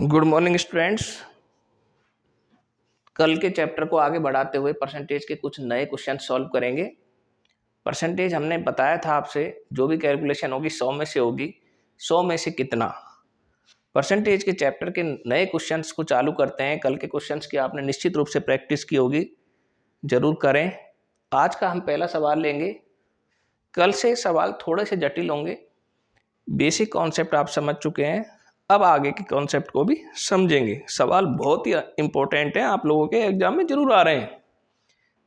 Good morning students. कल के chapter को आगे बढ़ाते हुए परसेंटेज के कुछ नए क्वेश्चन सॉल्व करेंगे। परसेंटेज हमने बताया था आपसे, जो भी कैलकुलेशन होगी 100 में से होगी। 100 में से कितना। परसेंटेज के चैप्टर के नए क्वेश्चंस को चालू करते हैं। कल के क्वेश्चंस की आपने निश्चित रूप से प्रैक्टिस की होगी, जरूर करें। आज का हम पहला सवाल लेंगे। कल से सवाल थोड़े से जटिल होंगे, बेसिक कॉन्सेप्ट आप समझ चुके हैं, अब आगे के कॉन्सेप्ट को भी समझेंगे। सवाल बहुत ही इंपॉर्टेंट है, आप लोगों के एग्जाम में जरूर आ रहे हैं।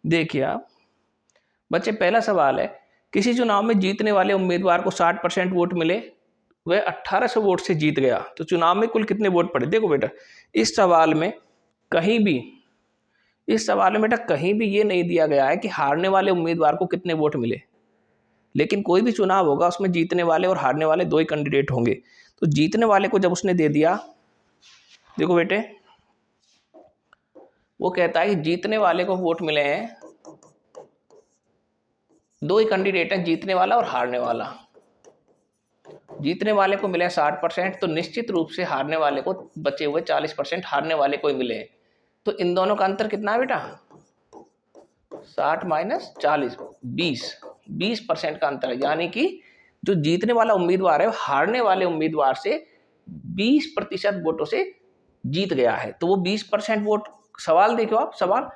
देखिए आप बच्चे, पहला सवाल है, किसी चुनाव में जीतने वाले उम्मीदवार को 60% वोट मिले, वह 1800 वोट से जीत गया, तो चुनाव में कुल कितने वोट पड़े। देखो बेटा, इस सवाल में कहीं भी ये नहीं दिया गया है कि हारने वाले उम्मीदवार को कितने वोट मिले। लेकिन कोई भी चुनाव होगा उसमें जीतने वाले और हारने वाले दो ही कैंडिडेट होंगे। तो जीतने वाले को जब उसने दे दिया, देखो बेटे, वो कहता है कि जीतने वाले को वोट मिले हैं, दो ही कैंडिडेट हैं, जीतने वाला और हारने वाला। जीतने वाले को मिले 60%, तो निश्चित रूप से हारने वाले को बचे हुए 40% हारने वाले को ही मिले हैं। तो इन दोनों का अंतर कितना है बेटा, 60 माइनस 40, 20% का अंतर है। यानी कि जो जीतने वाला उम्मीदवार है हारने वाले उम्मीदवार से 20% वोटों से जीत गया है। तो वो 20% वोट, सवाल देखो आप, सवाल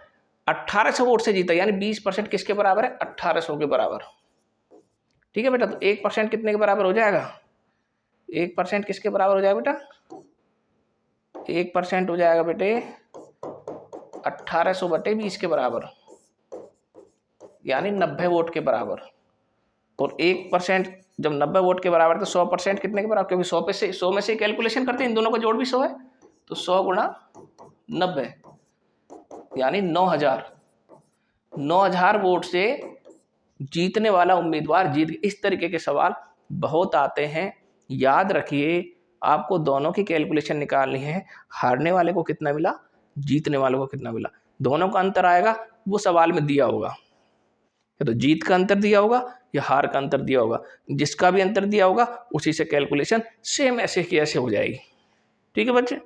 1800 वोट से जीता, यानी 20% किसके बराबर है, 1800 के बराबर। ठीक है बेटा, तो 1% कितने के बराबर हो जाएगा, 1% किसके बराबर हो जाएगा बेटा, 1% हो जाएगा बेटे 1800 बटे 20 के बराबर, यानी 90 वोट के बराबर। और 1% जब 90 वोट के बराबर, तो 100% कितने के बराबर, क्योंकि 100 में से कैलकुलेशन करते हैं, इन दोनों का जोड़ भी 100 है, तो 100 गुणा 90 यानी 9000 वोट से जीतने वाला उम्मीदवार जीत। इस तरीके के सवाल बहुत आते हैं, याद रखिए। आपको दोनों की कैलकुलेशन निकालनी है, हारने वाले को कितना मिला, जीतने वाले को कितना मिला, दोनों का अंतर आएगा, वो सवाल में दिया होगा। तो जीत का अंतर दिया होगा या हार का अंतर दिया होगा, जिसका भी अंतर दिया होगा उसी से कैलकुलेशन सेम ऐसे की ऐसे हो जाएगी। ठीक है बच्चे,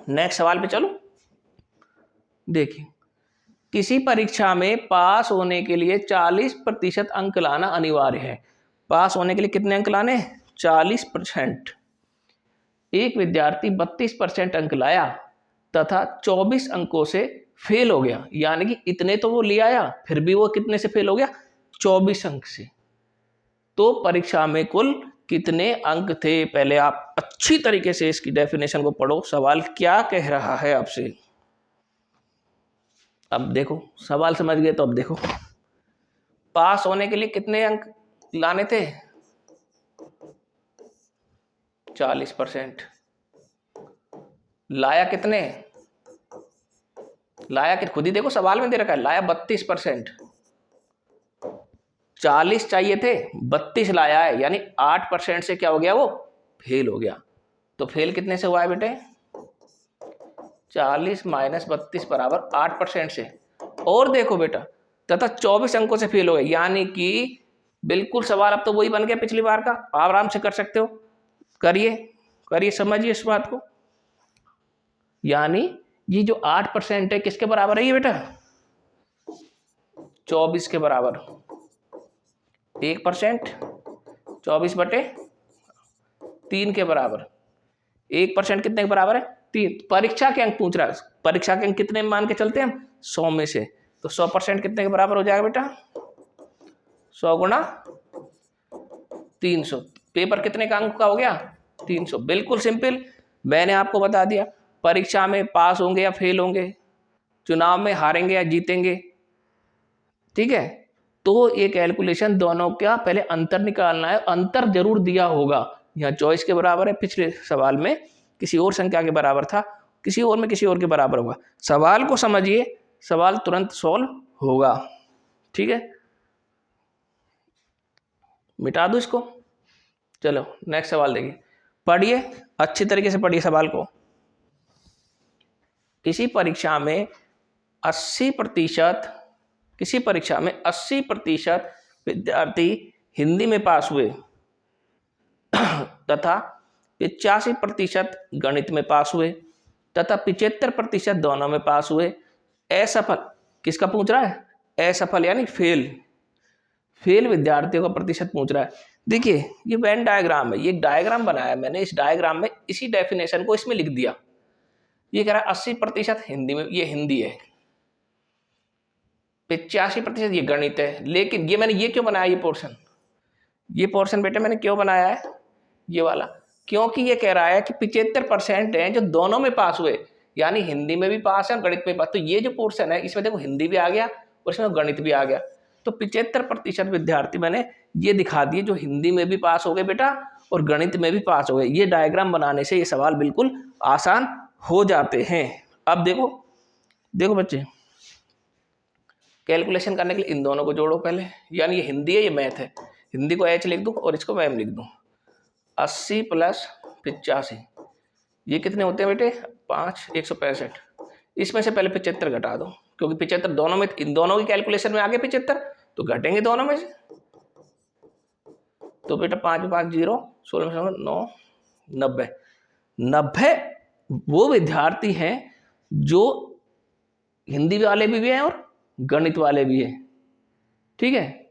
नेक्स्ट सवाल पे चलो। देखिए, किसी परीक्षा में पास होने के लिए 40% अंक लाना अनिवार्य है। पास होने के लिए कितने अंक लाने, 40%। एक विद्यार्थी 32% अंक लाया तथा 24 अंकों से फेल हो गया, यानी कि इतने तो वो ले आया, फिर भी वो कितने से फेल हो गया, 24 अंक से। तो परीक्षा में कुल कितने अंक थे। पहले आप अच्छी तरीके से इसकी डेफिनेशन को पढ़ो, सवाल क्या कह रहा है आपसे। अब देखो, सवाल समझ गए तो अब देखो, पास होने के लिए कितने अंक लाने थे, 40%। लाया कितने, लाया कि खुद ही देखो सवाल में दे रखा है, लाया 32%। 40 चाहिए थे, 32 लाया है, यानी 8% से क्या हो गया, वो फेल हो गया। तो फेल कितने से हुआ है बेटे, 40 माइनस 32 बराबर 8% से। और देखो बेटा, तथा 24 अंकों से फेल हो गया, यानी कि बिल्कुल सवाल अब तो वही बन गया पिछली बार का, आप आराम से कर सकते हो, करिए समझिए इस बात को। यानी ये जो 8% है किसके बराबर है ये बेटा, 24 के बराबर। 1% 24 बटे 3 के बराबर। 1% कितने के बराबर है, 3। परीक्षा के अंक पूछ रहा है, परीक्षा के अंक कितने मान के चलते हैं हम, 100 में से। तो 100% कितने के बराबर हो जाएगा बेटा, 100 गुणा 300। पेपर कितने का अंक का हो गया, 300। बिल्कुल सिंपल, मैंने आपको बता दिया। परीक्षा में पास होंगे या फेल होंगे, चुनाव में हारेंगे या जीतेंगे। ठीक है, तो ये कैलकुलेशन दोनों का पहले अंतर निकालना है। अंतर जरूर दिया होगा, यहाँ 24 के बराबर है, पिछले सवाल में किसी और संख्या के बराबर था, किसी और में किसी और के बराबर होगा। सवाल को समझिए, सवाल तुरंत सॉल्व होगा। ठीक है, मिटा दो इसको। चलो नेक्स्ट सवाल देखिए, पढ़िए अच्छी तरीके से पढ़िए सवाल को। किसी परीक्षा में 80% विद्यार्थी हिंदी में पास हुए तथा 85% गणित में पास हुए तथा 75% दोनों में पास हुए। असफल किसका पूछ रहा है? असफल यानी फेल विद्यार्थियों का प्रतिशत पूछ रहा है। देखिए ये वेन डायग्राम है, ये डायग्राम बनाया मैंने, इस डायग्राम में इसी डेफिनेशन को इसमें लिख दिया। ये कह रहा है 80% हिंदी में, ये हिंदी है, 85% ये गणित है। लेकिन ये मैंने ये क्यों बनाया, ये पोर्शन बेटे मैंने क्यों बनाया है ये वाला, क्योंकि ये कह रहा है कि 75% है जो दोनों में पास हुए, यानी हिंदी में भी पास है और गणित में पास। तो ये जो पोर्शन है इसमें देखो हिंदी भी आ गया और इसमें गणित भी आ गया। तो 75% विद्यार्थी मैंने ये दिखा दिए जो हिंदी में भी पास हो गए बेटा और गणित में भी पास हो गए। ये डायग्राम बनाने से ये सवाल बिल्कुल आसान हो जाते हैं। अब देखो बच्चे, कैलकुलेशन करने के लिए इन दोनों को जोड़ो पहले, यानी ये हिंदी है ये मैथ है। हिंदी को एच लिख दूं और इसको मैम लिख दूं। 80 + 85 ये कितने होते हैं बेटे? 5, 165। इसमें से पहले 75 घटा दो, क्योंकि 75 दोनों में, इन दोनों की कैलकुलेशन में आगे 75 तो घटेंगे दोनों में से। तो बेटा 5 5 0 16 9 90 90 वो विद्यार्थी हैं जो हिंदी वाले भी हैं और गणित वाले भी हैं। ठीक है,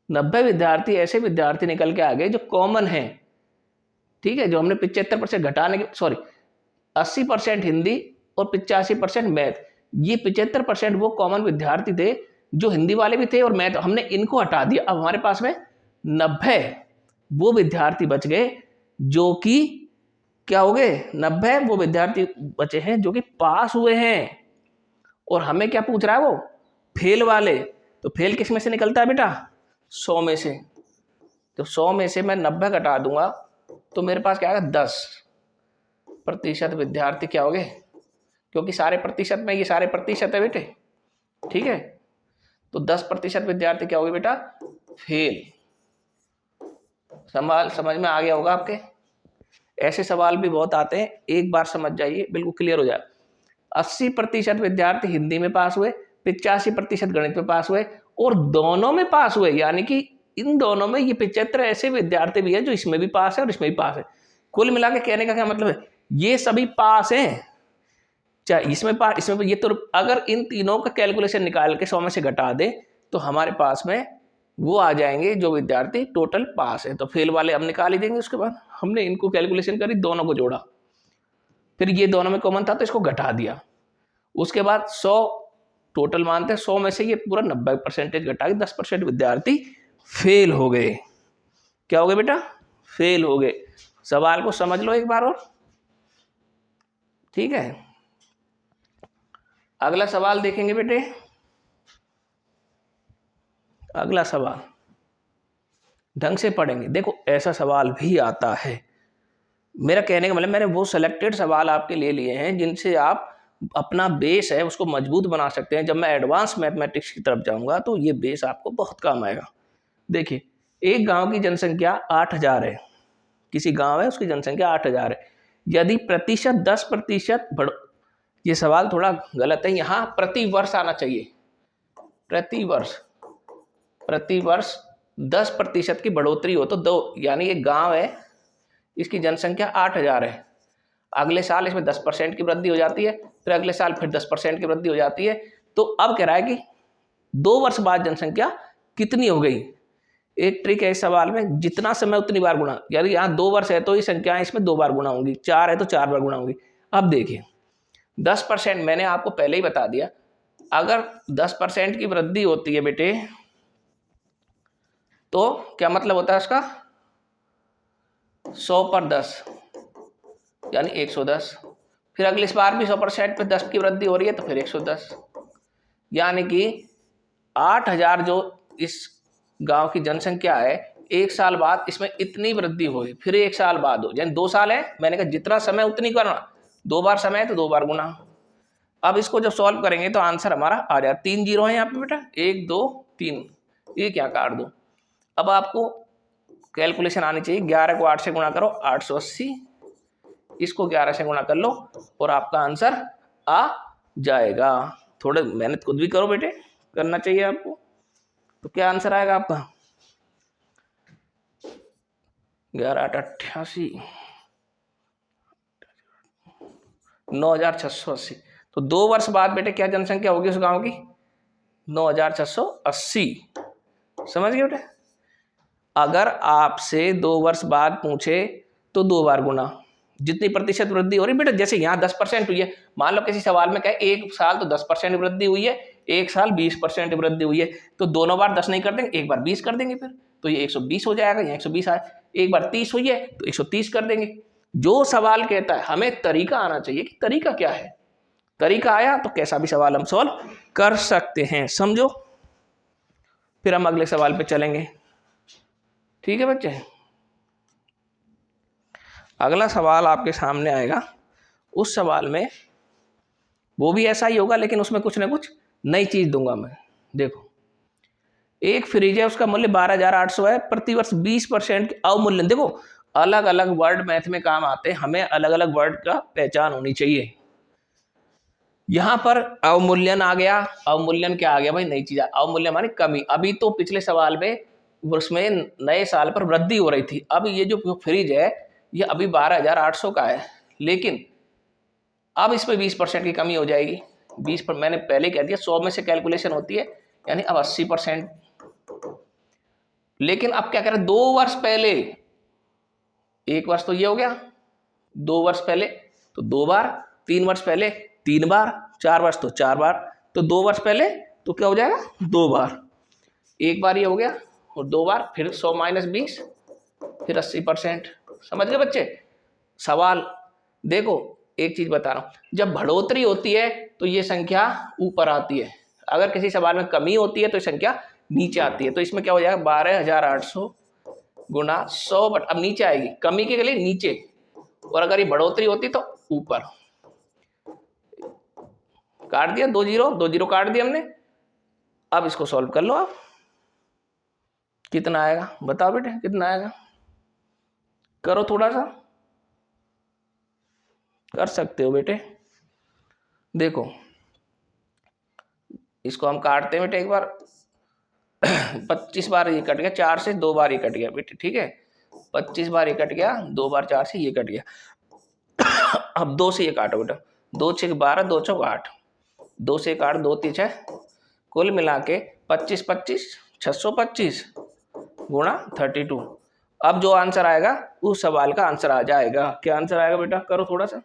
90 विद्यार्थी ऐसे विद्यार्थी निकल के आ गए जो कॉमन हैं। ठीक है, जो हमने 75% घटाने के, सॉरी 80% हिंदी और 85% मैथ, ये 75% वो कॉमन विद्यार्थी थे जो हिंदी वाले भी थे और मैथ, हमने इनको हटा दिया। अब हमारे पास में 90 वो विद्यार्थी बच गए जो कि क्या हो गए, 90 वो विद्यार्थी बचे हैं जो कि पास हुए हैं। और हमें क्या पूछ रहा है वो, फेल वाले। तो फेल किस में से निकलता है बेटा? 100 में से। तो 100 में से मैं 90 घटा दूंगा तो मेरे पास क्या आएगा? 10% विद्यार्थी क्या हो गए, क्योंकि सारे प्रतिशत में ये सारे प्रतिशत है बेटे। ठीक है, तो 10% विद्यार्थी क्या हो गए बेटा? फेल। सवाल समझ में आ गया होगा आपके? ऐसे सवाल भी बहुत आते हैं, एक बार समझ जाइए बिल्कुल क्लियर हो जाए। 80% विद्यार्थी हिंदी में पास हुए, 85% गणित में पास हुए और दोनों में पास हुए, यानी कि इन दोनों में ये 75 ऐसे विद्यार्थी भी हैं जो इसमें भी पास है और इसमें भी पास है। कुल मिला के कहने का क्या मतलब है, ये सभी पास हैं, चाहे इसमें पास इसमें। ये तो अगर इन तीनों का कैलकुलेशन निकाल के 100 में से घटा दे तो हमारे पास में वो आ जाएंगे जो विद्यार्थी टोटल पास है। तो फेल वाले हम निकाल ही देंगे। उसके बाद हमने इनको कैलकुलेशन करी, दोनों को जोड़ा, फिर ये दोनों में कॉमन था तो इसको घटा दिया। उसके बाद 100 टोटल मानते हैं, 100 में से ये पूरा 90% घटा के 10% विद्यार्थी फेल हो गए। क्या हो गए बेटा? फेल हो गए। सवाल को समझ लो एक बार और। ठीक है, अगला सवाल देखेंगे बेटे। अगला सवाल ढंग से पढ़ेंगे। देखो ऐसा सवाल भी आता है, मेरा कहने का मतलब मैंने वो सिलेक्टेड सवाल आपके लिए लिए हैं जिनसे आप अपना बेस है उसको मजबूत बना सकते हैं। जब मैं एडवांस मैथमेटिक्स की तरफ जाऊंगा तो ये बेस आपको बहुत काम आएगा। देखिए, एक गांव की जनसंख्या 8000 है, किसी गांव है उसकी जनसंख्या 8000 है। यदि प्रतिशत 10% बढ़, ये सवाल थोड़ा गलत है, यहाँ प्रति वर्ष आना चाहिए। प्रति वर्ष 10% की बढ़ोतरी हो तो दो, यानी ये गांव है इसकी जनसंख्या 8000 है, अगले साल इसमें 10% की वृद्धि हो जाती है, फिर अगले साल फिर 10% की वृद्धि हो जाती है। तो अब कह रहा है कि 2 वर्ष बाद जनसंख्या कितनी हो गई। एक ट्रिक है इस सवाल में, जितना समय उतनी बार गुणा, यानी यहाँ 2 वर्ष है तो ये संख्याएं इसमें 2 बार गुणा होंगी, 4 है तो 4 बार गुणा होंगी। अब देखिए 10%, मैंने आपको पहले ही बता दिया, अगर 10% की वृद्धि होती है बेटे तो क्या मतलब होता है उसका, 100 पर 10 यानी 110। फिर अगली बार भी 100% पे 10 की वृद्धि हो रही है तो फिर 110, यानी कि 8000 जो इस गांव की जनसंख्या है, एक साल बाद इसमें इतनी वृद्धि हुई, फिर एक साल बाद हो, यानी 2 साल है। मैंने कहा जितना समय उतनी करना, 2 बार समय है तो 2 बार गुना। अब इसको जब सॉल्व करेंगे तो आंसर हमारा आ जाए, 3 जीरो है यहाँ पे बेटा, 1 2 3, ये क्या काट दो। अब आपको कैलकुलेशन आनी चाहिए, 11 को 8 से गुणा करो 880, इसको 11 से गुणा कर लो और आपका आंसर आ जाएगा। थोड़े मेहनत खुद भी करो बेटे, करना चाहिए आपको। तो क्या आंसर आएगा आपका, 11 8 88, 9,680। तो 2 वर्ष बाद बेटे क्या जनसंख्या होगी उस गांव की? 9,680। समझ गए बेटे? अगर आपसे 2 वर्ष बाद पूछे तो 2 बार गुना, जितनी प्रतिशत वृद्धि हो रही बेटा, जैसे यहाँ 10% हुई है, मान लो किसी सवाल में कहे एक साल तो 10% वृद्धि हुई है, एक साल 20% वृद्धि हुई है, तो दोनों बार 10 नहीं कर देंगे, एक बार 20 कर देंगे, फिर तो ये 120 हो जाएगा, यहाँ 120 आए। एक बार 30 हुई है तो 130 कर देंगे। जो सवाल कहता है हमें तरीका आना चाहिए कि तरीका क्या है। तरीका आया तो कैसा भी सवाल हम सॉल्व कर सकते हैं, समझो। फिर हम अगले सवाल पे चलेंगे। ठीक है बच्चे, अगला सवाल आपके सामने आएगा। उस सवाल में वो भी ऐसा ही होगा, लेकिन उसमें कुछ ना कुछ नई चीज दूंगा मैं। देखो, एक फ्रिज है, उसका मूल्य 12,800 है, प्रतिवर्ष 20% अवमूल्यन। देखो, अलग अलग वर्ड मैथ में काम आते हैं, हमें अलग अलग वर्ड का पहचान होनी चाहिए। यहां पर अवमूल्यन आ गया। अवमूल्यन क्या आ गया भाई? नई चीज। अवमूल्यन मानी कमी। अभी तो पिछले सवाल में उसमें नए साल पर वृद्धि हो रही थी, अब ये जो फ्रिज है ये अभी 12,800 का है, लेकिन अब इसमें 20% की कमी हो जाएगी। 20 पर मैंने पहले कह दिया 100 में से कैलकुलेशन होती है, यानी अब 80%। लेकिन अब क्या करें, 2 वर्ष पहले, एक वर्ष तो ये हो गया, 2 वर्ष पहले तो 2 बार, 3 वर्ष पहले 3 बार, 4 वर्ष तो 4 बार, तो 2 वर्ष पहले तो क्या हो जाएगा? 2 बार। एक बार ये हो गया और 2 बार, फिर 100 - 20, फिर 80%। समझ गए बच्चे? सवाल देखो, एक चीज बता रहा हूं, जब बढ़ोतरी होती है तो ये संख्या ऊपर आती है, अगर किसी सवाल में कमी होती है तो संख्या नीचे आती है। तो इसमें क्या हो जाएगा? 12,800 गुना 100, बट अब नीचे आएगी, कमी के लिए नीचे, और अगर ये बढ़ोतरी होती तो ऊपर। काट दिया, 2 जीरो काट दिया हमने। अब इसको सॉल्व कर लो आप, कितना आएगा बताओ बेटे, कितना आएगा? करो, थोड़ा सा कर सकते हो बेटे। देखो, इसको हम काटते हैं बेटे एक बार। 25 बार ये कट गया, 4 से 2 बार ये कट गया बेटे, ठीक है। 25 बार ये कट गया, 2 बार 4 से ये कट गया। अब 2 से ये काटो बेटा, 2 6 12, 2 चौक 8, 2 से काट, 2 3 6, कुल मिला के 25 25 625 गुणा 32। अब जो आंसर आएगा उस सवाल का आंसर आ जाएगा। क्या आंसर आएगा बेटा? करो थोड़ा सा।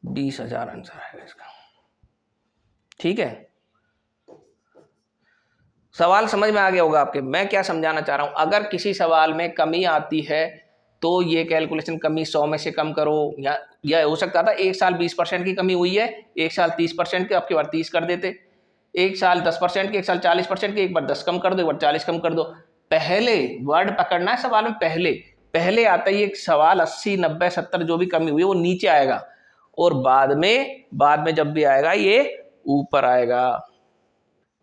20,000 आंसर आएगा इसका। ठीक है, सवाल समझ में आ गया होगा आपके। मैं क्या समझाना चाह रहा हूं, अगर किसी सवाल में कमी आती है तो ये कैलकुलेशन कमी 100 में से कम करो, या हो सकता था एक साल 20% की कमी हुई है, एक साल 30% की, आपके बार 30 कर देते। एक साल 10% की, एक साल 40% की, एक बार 10 कम कर दो, एक बार 40 कम कर दो। पहले वर्ड पकड़ना है सवाल में, पहले पहले आता है ये सवाल 80 90 70 जो भी कमी हुई है वो नीचे आएगा, और बाद में जब भी आएगा ये ऊपर आएगा।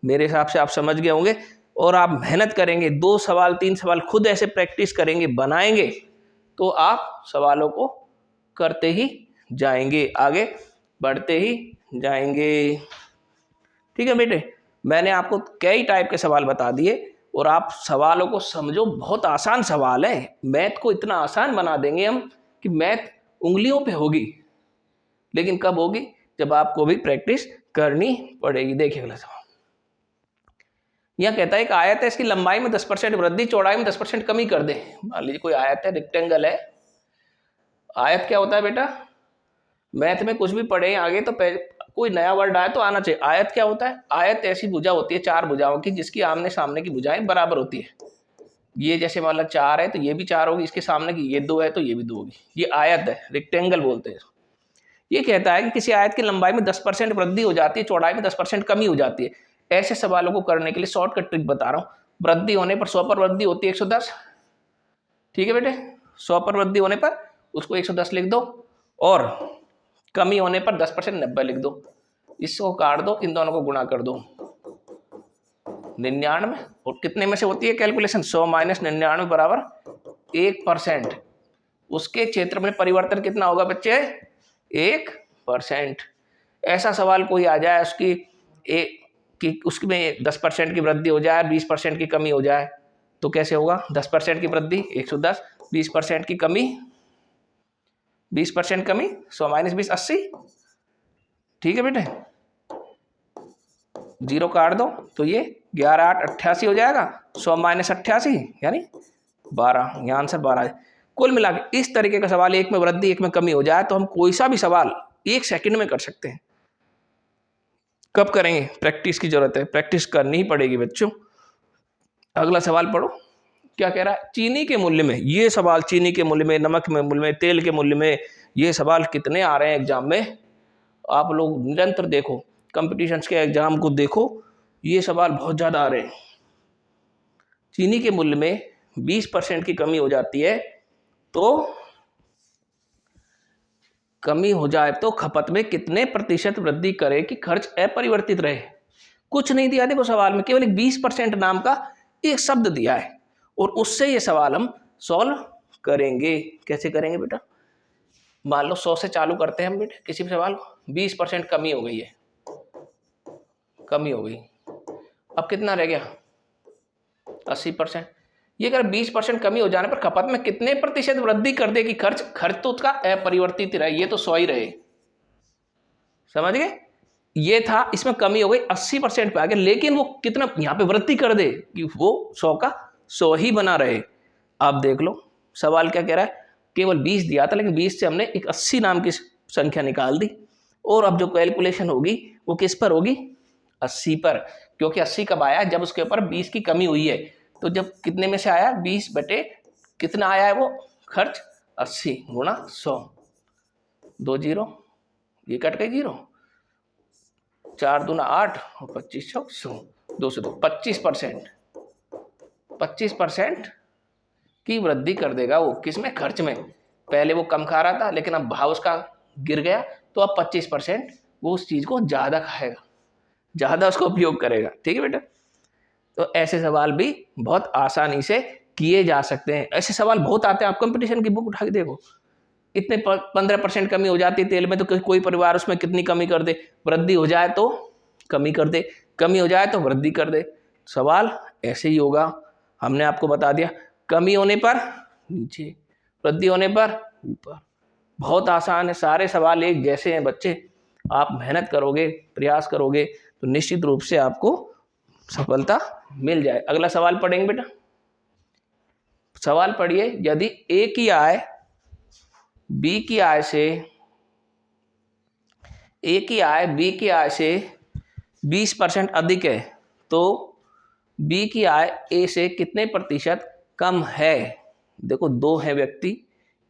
मेरे हिसाब से आप समझ गए होंगे, और आप मेहनत करेंगे, 2 सवाल 3 सवाल खुद ऐसे प्रैक्टिस करेंगे, बनाएंगे, तो आप सवालों को करते ही जाएंगे, आगे बढ़ते ही जाएंगे। ठीक है बेटे, मैंने आपको कई टाइप के सवाल बता दिए, और आप सवालों को समझो, बहुत आसान सवाल है। मैथ को इतना आसान बना देंगे हम कि मैथ उंगलियों पे होगी, लेकिन कब होगी? जब आपको भी प्रैक्टिस करनी पड़ेगी। देखिए अगला सवाल, यह कहता है एक आयत है, इसकी लंबाई में 10% वृद्धि, चौड़ाई में 10% कमी कर दे। मान लीजिए कोई आयत है, रेक्टेंगल है। आयत क्या होता है बेटा? मैथ में कुछ भी पढ़े आगे तो कोई नया वर्ड आए तो आना चाहिए। आयत क्या होता है? आयत ऐसी भुजा होती है 4 भुजाओं की, जिसकी आमने सामने की भुजाएं बराबर होती है। ये जैसे मान लो 4 है तो ये भी 4 होगी, इसके सामने की ये 2 है तो ये भी 2 होगी। ये आयत है, रेक्टेंगल बोलते हैं। ये कहता है कि किसी आयत की लंबाई में 10% वृद्धि हो जाती है, चौड़ाई में 10% कमी हो जाती है। ऐसे सवालों को करने के लिए शॉर्टकट ट्रिक बता रहा हूं। वृद्धि होने पर 100 पर वृद्धि होती है 110, ठीक है बेटे। 100 पर वृद्धि होने पर उसको 110 लिख दो, और कमी होने पर 10% 90 लिख दो। इसको काट दो, इन दोनों को गुणा कर दो 99, और कितने में से होती है कैलकुलेशन? 100 - 99 बराबर 1%। उसके क्षेत्र में परिवर्तन कितना होगा बच्चे? 1%। ऐसा सवाल कोई आ जाए कि उसमें 10% की वृद्धि हो जाए, 20% की कमी हो जाए, तो कैसे होगा? 10% की वृद्धि 110, 20% की कमी, 20% कमी, 100 माइनस 20 80। ठीक है बेटे, 0 काट दो तो ये 11 8 88 हो जाएगा। 100 माइनस 88 यानी 12, यहाँ आंसर 12 है। कुल मिला के इस तरीके का सवाल, एक में वृद्धि एक में कमी हो जाए तो हम कोई सा भी सवाल 1 सेकंड में कर सकते हैं। कब करेंगे? प्रैक्टिस की जरूरत है, प्रैक्टिस करनी ही पड़ेगी बच्चों। अगला सवाल पढ़ो, क्या कह रहा है? चीनी के मूल्य में, ये सवाल चीनी के मूल्य में, नमक के मूल्य में, तेल के मूल्य में, ये सवाल कितने आ रहे हैं एग्जाम में। आप लोग निरंतर देखो, कंपटीशंस के एग्जाम को देखो, ये सवाल बहुत ज़्यादा आ रहे हैं। चीनी के मूल्य में 20% की कमी हो जाती है तो कमी हो जाए तो खपत में कितने प्रतिशत वृद्धि करे कि खर्च अपरिवर्तित रहे। कुछ नहीं दिया देखो सवाल में, केवल एक 20% नाम का एक शब्द दिया है और उससे ये सवाल हम सॉल्व करेंगे। कैसे करेंगे बेटा? मान लो 100 से चालू करते हैं हम बेटे किसी भी सवाल को। 20% कमी हो गई है, कमी हो गई, अब कितना रह गया? 80%। ये अगर 20% कमी हो जाने पर खपत में कितने प्रतिशत वृद्धि कर दे कि खर्च तो उसका अपरिवर्तित रहे, ये तो 100 ही रहे। समझ गए? ये था, इसमें कमी हो गई 80% पे आ गया, लेकिन वो कितना यहाँ पे वृद्धि कर दे कि वो 100 का 100 ही बना रहे। आप देख लो सवाल क्या कह रहा है, केवल 20 दिया था लेकिन 20 से हमने एक 80 नाम की संख्या निकाल दी और अब जो कैलकुलेशन होगी वो किस पर होगी? 80 पर, क्योंकि 80 कब आया? जब उसके ऊपर 20 की कमी हुई है। तो जब कितने में से आया? 20 बटे कितना आया है वो खर्च? 80 गुणा 100, 2 जीरो, ये कट गई 0, 4 दूना 8 और 25 चौक 100, 2 से 2, 25%, 25% की वृद्धि कर देगा वो किसमें? खर्च में। पहले वो कम खा रहा था लेकिन अब भाव उसका गिर गया तो अब 25% वो उस चीज को ज्यादा खाएगा, ज्यादा उसका उपयोग करेगा। ठीक है बेटा? तो ऐसे सवाल भी बहुत आसानी से किए जा सकते हैं। ऐसे सवाल बहुत आते हैं, आप कंपटीशन की बुक उठा के देखो, इतने 15% कमी हो जाती है तेल में तो कोई परिवार उसमें कितनी कमी कर दे, वृद्धि हो जाए तो कमी कर दे, कमी हो जाए तो वृद्धि कर दे। सवाल ऐसे ही होगा, हमने आपको बता दिया, कमी होने पर नीचे, वृद्धि होने पर ऊपर। बहुत आसान है, सारे सवाल एक जैसे हैं बच्चे। आप मेहनत करोगे, प्रयास करोगे तो निश्चित रूप से आपको सफलता मिल जाए। अगला सवाल पढ़ेंगे बेटा। सवाल पढ़िए, यदि ए की आय बी की आय से, ए की आय बी की आय से 20% अधिक है तो बी की आय ए से कितने प्रतिशत कम है। देखो दो है व्यक्ति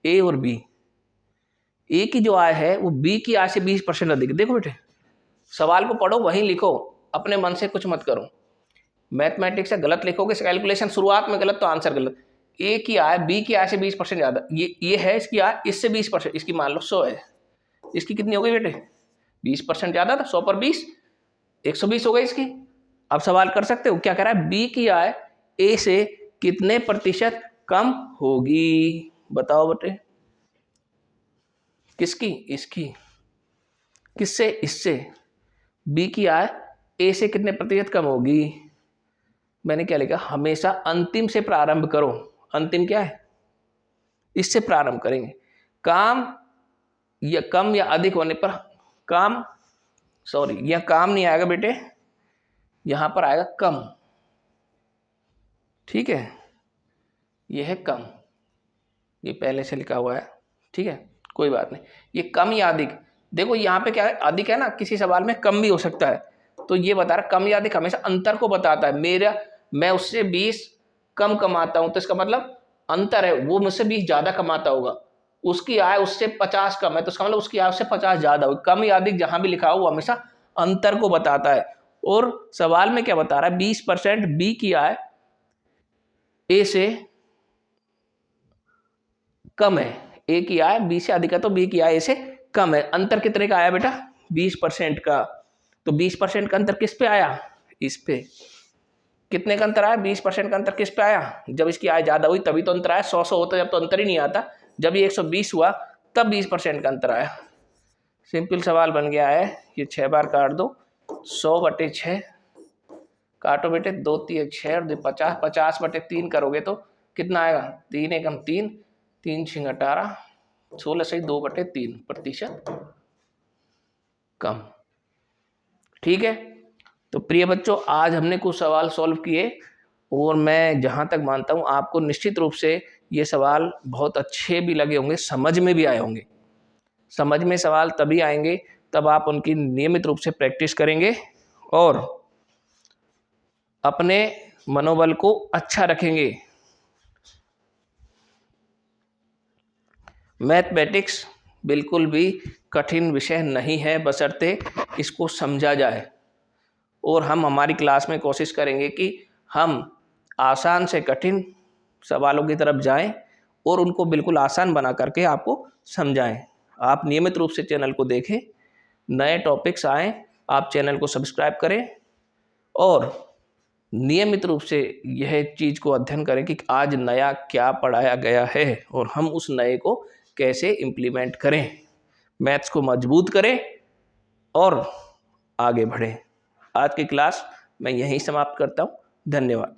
ए और बी, ए की जो आय है वो बी की आय से 20% अधिक है। देखो बेटे सवाल को पढ़ो वहीं लिखो, अपने मन से कुछ मत करो। मैथमेटिक्स से गलत लिखोगे, कैलकुलेशन शुरुआत में गलत तो आंसर गलत। ए की आय बी की आय से 20% ज्यादा, ये है इसकी आय इससे 20%, इसकी मान लो 100 है, इसकी कितनी हो गई बेटे? 20% ज्यादा था, 100 पर 20 120 हो गई इसकी। अब सवाल कर सकते हो, क्या कह रहा है? बी की आय ए से कितने प्रतिशत कम होगी? बताओ बेटे। किसकी? इसकी। किससे? इससे। बी की आय ए से कितने प्रतिशत कम होगी? मैंने क्या लिखा? हमेशा अंतिम से प्रारंभ करो। अंतिम क्या है? इससे प्रारंभ करेंगे। काम या कम या अधिक होने पर काम, सॉरी यह काम नहीं आएगा बेटे, यहां पर आएगा कम। ठीक है, यह है कम, ये पहले से लिखा हुआ है। ठीक है, कोई बात नहीं। ये कम या अधिक, देखो यहाँ पे क्या है? अधिक है ना, किसी सवाल में कम भी हो सकता है, तो ये बता रहा कम या अधिक हमेशा अंतर को बताता है। मैं उससे 20 कम कमाता हूं तो इसका मतलब अंतर है, वो मुझसे 20 ज्यादा कमाता होगा। उसकी आय उससे 50 कम है तो इसका मतलब उसकी आय उससे 50 ज्यादा होगी। कम या अधिक जहां भी लिखा हो वो हमेशा अंतर को बताता है। और सवाल में क्या बता रहा है? 20% बी की आय ए से कम है, ए की आय बी से अधिक है तो बी की आय ए से कम है। अंतर कितने का आया बेटा? 20% का। तो 20% का अंतर किस पे आया? इस पे। कितने का अंतर आया? 20% का अंतर किस पे आया? जब इसकी आय ज्यादा हुई तभी तो अंतर आया। 100 होता जब तो अंतर ही नहीं आता, जब ये 120 हुआ तब 20% का अंतर आया। सिंपल सवाल बन गया है। ये 6 बार काट दो, 100/6 काटो बेटे, 2 3 6 और 50, 50/3 करोगे तो कितना आएगा? 3 एकम 3, 3 छिंग 18, 16 से 2/3% कम। ठीक है, तो प्रिय बच्चों आज हमने कुछ सवाल सॉल्व किए और मैं जहाँ तक मानता हूँ आपको निश्चित रूप से ये सवाल बहुत अच्छे भी लगे होंगे, समझ में भी आए होंगे। समझ में सवाल तभी आएंगे तब आप उनकी नियमित रूप से प्रैक्टिस करेंगे और अपने मनोबल को अच्छा रखेंगे। मैथमेटिक्स बिल्कुल भी कठिन विषय नहीं है, बशर्ते इसको समझा जाए। और हम हमारी क्लास में कोशिश करेंगे कि हम आसान से कठिन सवालों की तरफ जाएं और उनको बिल्कुल आसान बना करके आपको समझाएं। आप नियमित रूप से चैनल को देखें, नए टॉपिक्स आएँ, आप चैनल को सब्सक्राइब करें और नियमित रूप से यह चीज़ को अध्ययन करें कि आज नया क्या पढ़ाया गया है और हम उस नए को कैसे इम्प्लीमेंट करें, मैथ्स को मजबूत करें और आगे बढ़ें। आज की क्लास मैं यहीं समाप्त करता हूँ। धन्यवाद।